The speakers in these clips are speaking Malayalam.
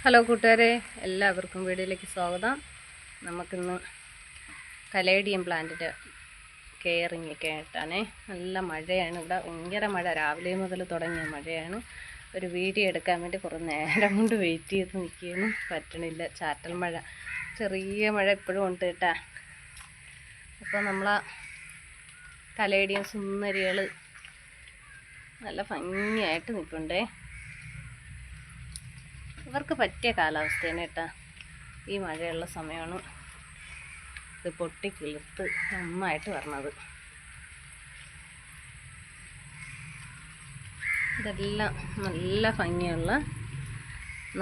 ഹലോ കൂട്ടുകാരെ, എല്ലാവർക്കും വീഡിയോയിലേക്ക് സ്വാഗതം. നമുക്കിന്ന് കലേഡിയം പ്ലാന്റിൻ്റെ കെയറിങ് ഒക്കെ ആയിട്ടാണ്. നല്ല മഴയാണ് ഇവിടെ, ഭയങ്കര മഴ, രാവിലെ മുതൽ തുടങ്ങിയ മഴയാണ്. ഒരു വീഡിയോ എടുക്കാൻ വേണ്ടി കുറേ നേരം കൊണ്ട് വെയിറ്റ് ചെയ്ത് നിൽക്കുന്നു, പറ്റണില്ല. ചാറ്റൽ മഴ, ചെറിയ മഴ ഇപ്പോഴും ഉണ്ട് കേട്ടാ. അപ്പോൾ നമ്മളാ കലേഡിയം സുന്ദരികൾ നല്ല ഭംഗിയായിട്ട് നിൽപ്പുണ്ടേ. ഇവർക്ക് പറ്റിയ കാലാവസ്ഥയാണ് കേട്ടോ. ഈ മഴയുള്ള സമയമാണ് ഇത് പൊട്ടിക്കിളിർത്ത് നന്നായിട്ട് വരണത്. ഇതെല്ലാം നല്ല ഭംഗിയുള്ള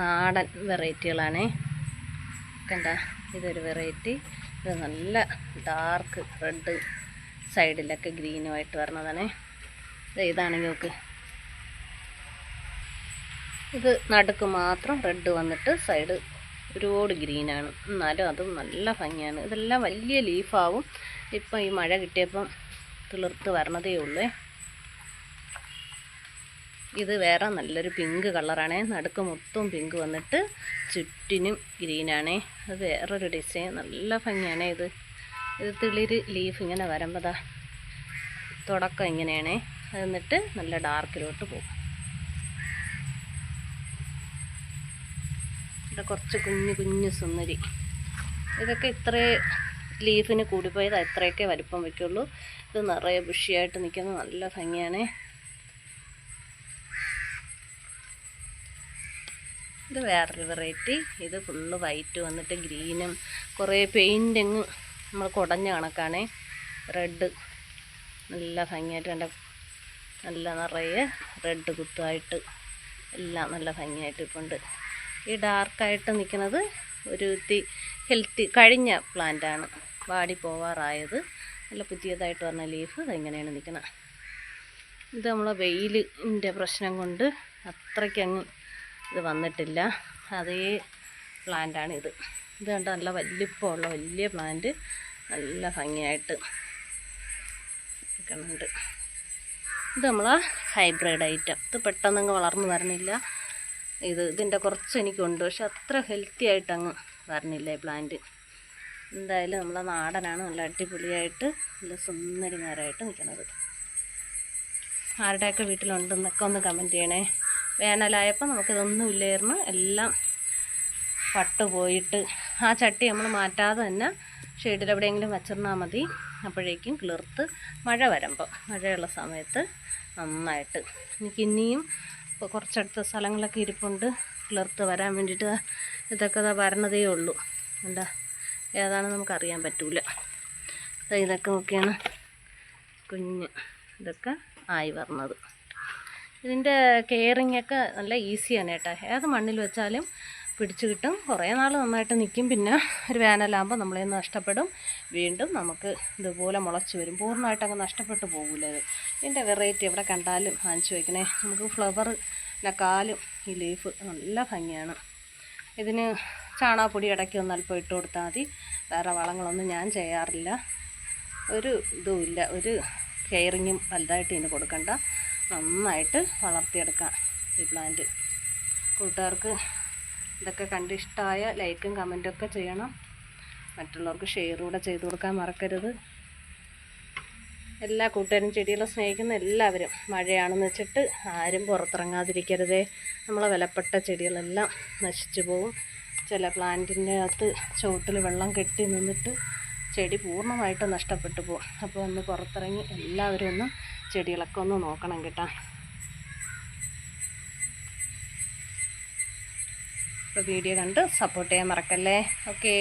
നാടൻ വെറൈറ്റികളാണേ. കണ്ട, ഇതൊരു വെറൈറ്റി. ഇത് നല്ല ഡാർക്ക് റെഡ്, സൈഡിലൊക്കെ ഗ്രീനുമായിട്ട് വരണതാണേ. ഇതാണെങ്കിൽ നോക്ക്, ഇത് നടുക്ക് മാത്രം റെഡ് വന്നിട്ട് സൈഡ് ഒരുപാട് ഗ്രീനാണ്, എന്നാലും അതും നല്ല ഭംഗിയാണ്. ഇതെല്ലാം വലിയ ലീഫാവും. ഇപ്പം ഈ മഴ കിട്ടിയപ്പം തിളിർത്ത് വരണതേ ഉള്ളേ. ഇത് വേറെ നല്ലൊരു പിങ്ക് കളറാണേ, നടുക്ക് മൊത്തം പിങ്ക് വന്നിട്ട് ചുറ്റിനും ഗ്രീനാണേ. അത് വേറൊരു ഡിസൈൻ, നല്ല ഭംഗിയാണേ. ഇത് തിളിര് ലീഫ് ഇങ്ങനെ വരുമ്പോൾ തുടക്കം ഇങ്ങനെയാണേ, എന്നിട്ട് നല്ല ഡാർക്കിലോട്ട് പോകും. ഇവിടെ കുറച്ച് കുഞ്ഞു കുഞ്ഞു സുന്ദരി, ഇതൊക്കെ ഇത്രേ ലീഫിന് കൂടിപ്പോയത് ഇത്രയൊക്കെ വലിപ്പം വയ്ക്കുള്ളൂ. ഇത് നിറയെ ബുഷിയായിട്ട് നിൽക്കുന്നത് നല്ല ഭംഗിയാണ്. ഇത് വേറൊരു വെറൈറ്റി. ഇത് ഫുള്ള് വൈറ്റ് വന്നിട്ട് ഗ്രീനും കുറേ പെയിൻറ്റിങ് നമ്മൾ കുടഞ്ഞ കണക്കാണേ. റെഡ് നല്ല ഭംഗിയായിട്ട് കണ്ട, നല്ല നിറയെ റെഡ് കുത്തുമായിട്ട് എല്ലാം നല്ല ഭംഗിയായിട്ട് ഇപ്പം ഉണ്ട്. ഈ ഡാർക്കായിട്ട് നിൽക്കുന്നത് ഒരു ഹെൽത്തി കഴിഞ്ഞ പ്ലാന്റാണ്, വാടി പോവാറായത്. നല്ല പുതിയതായിട്ട് പറഞ്ഞ ലീഫ് അതിങ്ങനെയാണ് നിൽക്കുന്നത്. ഇത് നമ്മളെ വെയിലിൻ്റെ പ്രശ്നം കൊണ്ട് അത്രയ്ക്കങ്ങ് ഇത് വന്നിട്ടില്ല. അതേ പ്ലാന്റാണ് ഇത്. ഇത് കണ്ട, നല്ല വലിപ്പമുള്ള വലിയ പ്ലാന്റ്, നല്ല ഭംഗിയായിട്ട് നിൽക്കുന്നുണ്ട്. ഇത് നമ്മളെ ഹൈബ്രിഡ് ഐറ്റം. ഇത് പെട്ടെന്നങ്ങ് വളർന്നു വരണില്ല. ഇതിൻ്റെ കുറച്ച് എനിക്കുണ്ട്, പക്ഷെ അത്ര ഹെൽത്തി ആയിട്ട് അങ്ങ് വരണില്ല ഈ പ്ലാന്റ്. എന്തായാലും നമ്മളെ നാടനാണ്, നല്ല അടിപൊളിയായിട്ട് നല്ല സുന്ദരിമാരായിട്ട് നിൽക്കുന്നത്. ആരുടെയൊക്കെ വീട്ടിലുണ്ടെന്നൊക്കെ ഒന്ന് കമൻറ്റ് ചെയ്യണേ. വേനലായപ്പോൾ നമുക്കിതൊന്നും ഇല്ലായിരുന്നു, എല്ലാം പട്ട് പോയിട്ട് ആ ചട്ടി നമ്മൾ മാറ്റാതെ തന്നെ ഷെയ്ഡിലെവിടെയെങ്കിലും വച്ചിരുന്നാൽ മതി. അപ്പോഴേക്കും കിളിർത്ത് മഴയുള്ള സമയത്ത് നന്നായിട്ട് എനിക്കിനിയും ഇപ്പോൾ കുറച്ചടുത്ത സ്ഥലങ്ങളൊക്കെ ഇരിപ്പുണ്ട് കിളിർത്ത് വരാൻ വേണ്ടിയിട്ട്. ഇതൊക്കെ വരണതേ ഉള്ളൂ. എന്താ ഏതാണെന്ന് നമുക്കറിയാൻ പറ്റൂല. ഇതൊക്കെ നോക്കിയാണ് കുഞ്ഞ് ഇതൊക്കെ ആയി വരണത്. ഇതിൻ്റെ കെയറിങ്ങൊക്കെ നല്ല ഈസിയാണ് കേട്ടോ. ഏത് മണ്ണിൽ വെച്ചാലും പിടിച്ചു കിട്ടും, കുറേ നാൾ നന്നായിട്ട് നിൽക്കും. പിന്നെ ഒരു വേനലാകുമ്പോൾ നമ്മളെ നഷ്ടപ്പെടും, വീണ്ടും നമുക്ക് ഇതുപോലെ മുളച്ച് വരും. പൂർണ്ണമായിട്ട് അങ്ങ് നഷ്ടപ്പെട്ടു പോകില്ല ഇത്. ഇതിൻ്റെ വെറൈറ്റി എവിടെ കണ്ടാലും വാങ്ങിച്ചു വയ്ക്കണേ. നമുക്ക് ഫ്ലവറിനെക്കാളും ഈ ലീഫ് നല്ല ഭംഗിയാണ്. ഇതിന് ചാണകപ്പൊടി ഇടയ്ക്ക് ഒന്ന് അല്പം ഇട്ട് കൊടുത്താൽ മതി. വേറെ വളങ്ങളൊന്നും ഞാൻ ചെയ്യാറില്ല. ഒരു ഇതുമില്ല, ഒരു കെയറിങ്ങും വലുതായിട്ട് ഇതിന് കൊടുക്കണ്ട. നന്നായിട്ട് വളർത്തിയെടുക്കാം ഈ പ്ലാന്റ്. കൂട്ടുകാർക്ക് ഇതൊക്കെ കണ്ട് ഇഷ്ടമായ ലൈക്കും കമൻറ്റൊക്കെ ചെയ്യണം. മറ്റുള്ളവർക്ക് ഷെയർ കൂടെ ചെയ്ത് കൊടുക്കാൻ മറക്കരുത്. എല്ലാ കൂട്ടുകാരും ചെടികളെ സ്നേഹിക്കുന്ന എല്ലാവരും, മഴയാണെന്ന് വെച്ചിട്ട് ആരും പുറത്തിറങ്ങാതിരിക്കരുതേ. നമ്മളെ വിലപ്പെട്ട ചെടികളെല്ലാം നശിച്ചു പോവും. ചില പ്ലാന്റിൻ്റെ അകത്ത് ചുവട്ടിൽ വെള്ളം കെട്ടി നിന്നിട്ട് ചെടി പൂർണ്ണമായിട്ട് നഷ്ടപ്പെട്ടു പോകും. അപ്പോൾ ഒന്ന് പുറത്തിറങ്ങി എല്ലാവരും ഒന്ന് ചെടികളൊക്കെ ഒന്ന് നോക്കണം കേട്ടോ. അപ്പോൾ വീഡിയോ കണ്ട് സപ്പോർട്ട് ചെയ്യാൻ മറക്കല്ലേ. ഓക്കേ.